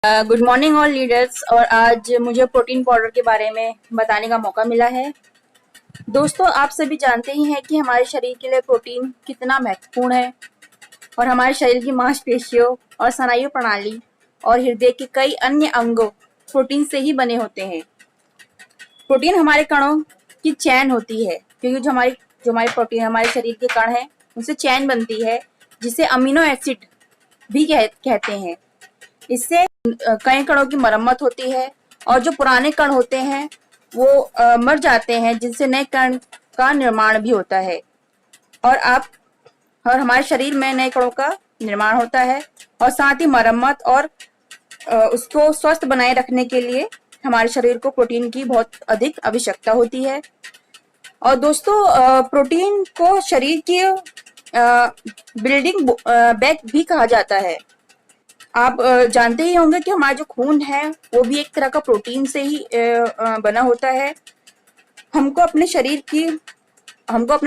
Good morning all leaders. और आज मुझे प्रोटीन पाउडर के बारे में बताने का मौका मिला है। दोस्तों, आप सभी जानते ही हैं कि हमारे शरीर के लिए प्रोटीन कितना महत्वपूर्ण है और हमारे शरीर की मांसपेशियों और स्नायु प्रणाली और हृदय के कई अन्य अंगों प्रोटीन से ही बने होते हैं। प्रोटीन हमारे कणों की चैन होती है, क्योंकि जो हमारे प्रोटीन हमारे शरीर के कण हैं उनसे चैन बनती है, जिसे अमीनो एसिड भी कहते हैं। इससे कई कणों की मरम्मत होती है और जो पुराने कण होते हैं वो मर जाते हैं, जिनसे नए कण का निर्माण भी होता है। और हमारे शरीर में नए कणों का निर्माण होता है और साथ ही मरम्मत और उसको स्वस्थ बनाए रखने के लिए हमारे शरीर को प्रोटीन की बहुत अधिक आवश्यकता होती है। और दोस्तों, प्रोटीन को शरीर की बिल्डिंग ब्लॉक भी कहा जाता है। आप जानते ही होंगे कि हमारा जो खून है वो भी एक तरह का प्रोटीन से ही बना होता है। हमको अपने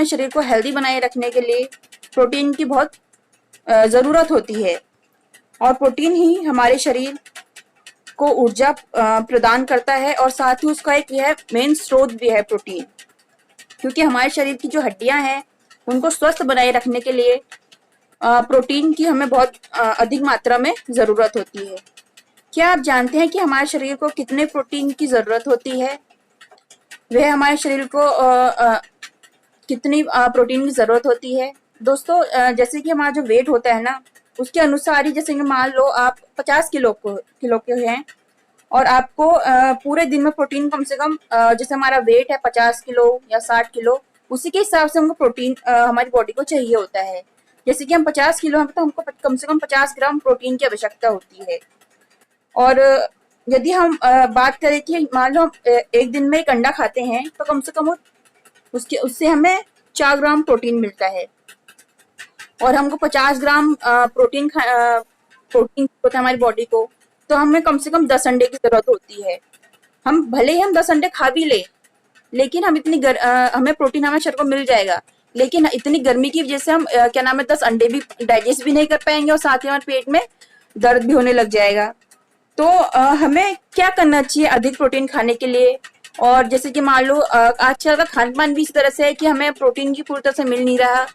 शरीर को हेल्दी बनाए रखने के लिए प्रोटीन की बहुत ज़रूरत होती है। और प्रोटीन ही हमारे शरीर को ऊर्जा प्रदान करता है और साथ ही उसका एक यह मेन स्रोत भी है प्रोटीन, क्योंकि हमारे शरीर की जो हड्डियां हैं उनको स्वस्थ बनाए रखने के लिए प्रोटीन की हमें बहुत अधिक मात्रा में ज़रूरत होती है। क्या आप जानते हैं कि हमारे शरीर को कितने प्रोटीन की ज़रूरत होती है? वह हमारे शरीर को कितनी प्रोटीन की ज़रूरत होती है? दोस्तों, जैसे कि हमारा जो वेट होता है ना, उसके अनुसार ही, जैसे कि मान लो आप 50 किलो के हैं और आपको पूरे दिन में प्रोटीन कम से कम, जैसे हमारा वेट है 50 किलो या 60 किलो, उसी के हिसाब से हमको प्रोटीन हमारी बॉडी को चाहिए होता है। जैसे कि हम 50 किलो हैं तो हमको कम से कम 50 ग्राम प्रोटीन की आवश्यकता होती है। और यदि हम बात करें कि मान लो हम एक दिन में एक अंडा खाते हैं तो कम से कम उससे हमें 4 ग्राम प्रोटीन मिलता है। और हमको 50 ग्राम प्रोटीन होता है हमारी बॉडी को, तो हमें कम से कम 10 अंडे की जरूरत होती है। हम भले ही हम 10 अंडे खा भी ले, लेकिन हम हमें प्रोटीन हमारे शरीर को मिल जाएगा, लेकिन इतनी गर्मी की वजह से हम 10 अंडे भी डाइजेस्ट भी नहीं कर पाएंगे और साथ ही हमारे पेट में दर्द भी होने लग जाएगा। तो हमें क्या करना चाहिए अधिक प्रोटीन खाने के लिए? और जैसे कि मान लो आजकल का खान पान भी इस तरह से है कि हमें प्रोटीन की पूरी तरह से मिल नहीं रहा।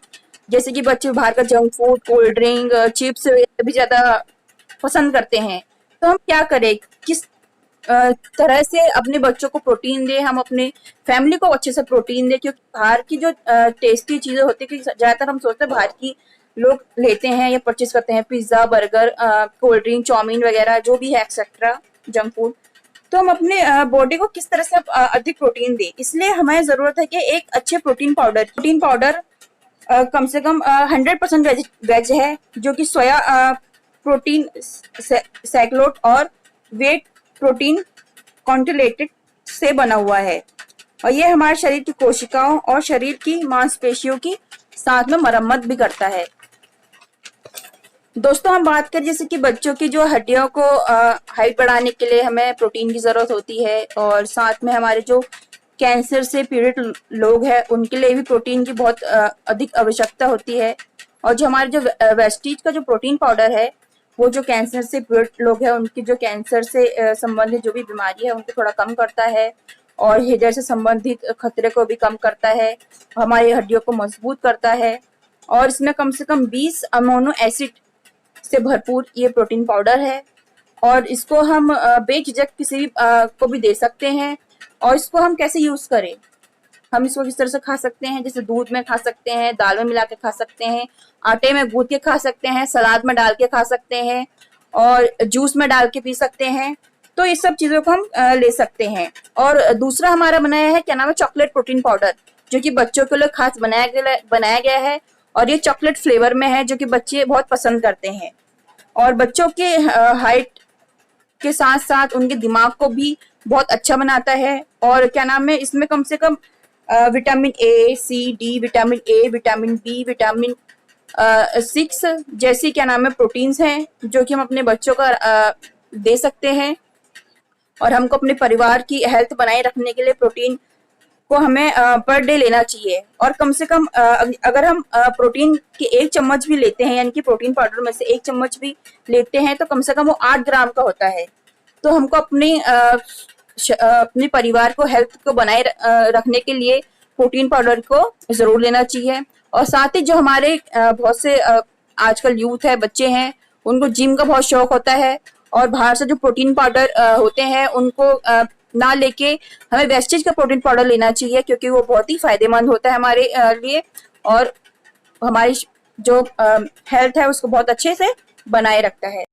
जैसे कि बच्चे बाहर का junk food, cold drink, chips भी ज्यादा पसंद करते हैं। तो हम क्या करें, किस तरह से अपने बच्चों को प्रोटीन दे, हम अपने फैमिली को अच्छे से प्रोटीन दे? क्योंकि बाहर की जो टेस्टी चीजें होती है, ज्यादातर हम सोचते हैं बाहर की लोग लेते हैं या परचेज करते हैं, pizza, burger, cold drink, chow mein वगैरह जो भी है एक्सेट्रा जंक फूड। तो हम अपने बॉडी को किस तरह से अधिक प्रोटीन दे, इसलिए हमें जरूरत है कि एक अच्छे प्रोटीन पाउडर कम से कम 100% वेज है, जो कि सोया प्रोटीन, सैकलोट और वेट प्रोटीन कॉन्टिलेटेड से बना हुआ है। और ये हमारे शरीर की कोशिकाओं और शरीर की मांसपेशियों की साथ में मरम्मत भी करता है। दोस्तों, हम बात करें जैसे कि बच्चों की जो हड्डियों को हाइट बढ़ाने के लिए हमें प्रोटीन की जरूरत होती है, और साथ में हमारे जो कैंसर से पीड़ित लोग हैं उनके लिए भी प्रोटीन की बहुत अधिक आवश्यकता होती है। और जो हमारे जो वेस्टीज का जो प्रोटीन पाउडर है, वो जो कैंसर से पीड़ित लोग हैं उनकी जो कैंसर से संबंधित जो भी बीमारी है उनको थोड़ा कम करता है और हृदय से संबंधित खतरे को भी कम करता है, हमारी हड्डियों को मजबूत करता है। और इसमें कम से कम 20 अमीनो एसिड से भरपूर ये प्रोटीन पाउडर है। और इसको हम बेझिझक किसी भी को भी दे सकते हैं। और इसको हम कैसे यूज करें, हम इसको किस तरह से खा सकते हैं? जैसे दूध में खा सकते हैं, दाल में मिला के खा सकते हैं, आटे में गूंथ के खा सकते हैं, सलाद में डाल के खा सकते हैं और जूस में डाल के पी सकते हैं। तो ये सब चीजों को हम ले सकते हैं। और दूसरा हमारा बनाया है, क्या नाम है, चॉकलेट प्रोटीन पाउडर, जो कि बच्चों के लिए खास बनाया गया है। और ये चॉकलेट फ्लेवर में है, जो कि बच्चे बहुत पसंद करते हैं और बच्चों के हाइट के साथ साथ उनके दिमाग को भी बहुत अच्छा बनाता है। और क्या नाम है, इसमें कम से कम vitamin A, C, D, vitamin A, vitamin B, vitamin 6 जैसी क्या नाम है प्रोटीन्स हैं, जो कि हम अपने बच्चों को दे सकते हैं। और हमको अपने परिवार की हेल्थ बनाए रखने के लिए प्रोटीन को हमें पर डे लेना चाहिए। और कम से कम अगर हम प्रोटीन के 1 चम्मच भी लेते हैं, यानी कि प्रोटीन पाउडर में से 1 चम्मच भी लेते हैं, तो कम से कम वो 8 ग्राम का होता है। तो हमको अपने परिवार को, हेल्थ को बनाए रखने के लिए प्रोटीन पाउडर को जरूर लेना चाहिए। और साथ ही जो हमारे बहुत से आजकल यूथ है, बच्चे हैं, उनको जिम का बहुत शौक होता है, और बाहर से जो प्रोटीन पाउडर होते हैं उनको ना लेके हमें वेस्टेज का प्रोटीन पाउडर लेना चाहिए, क्योंकि वो बहुत ही फायदेमंद होता है हमारे लिए, और हमारी जो हेल्थ है उसको बहुत अच्छे से बनाए रखता है।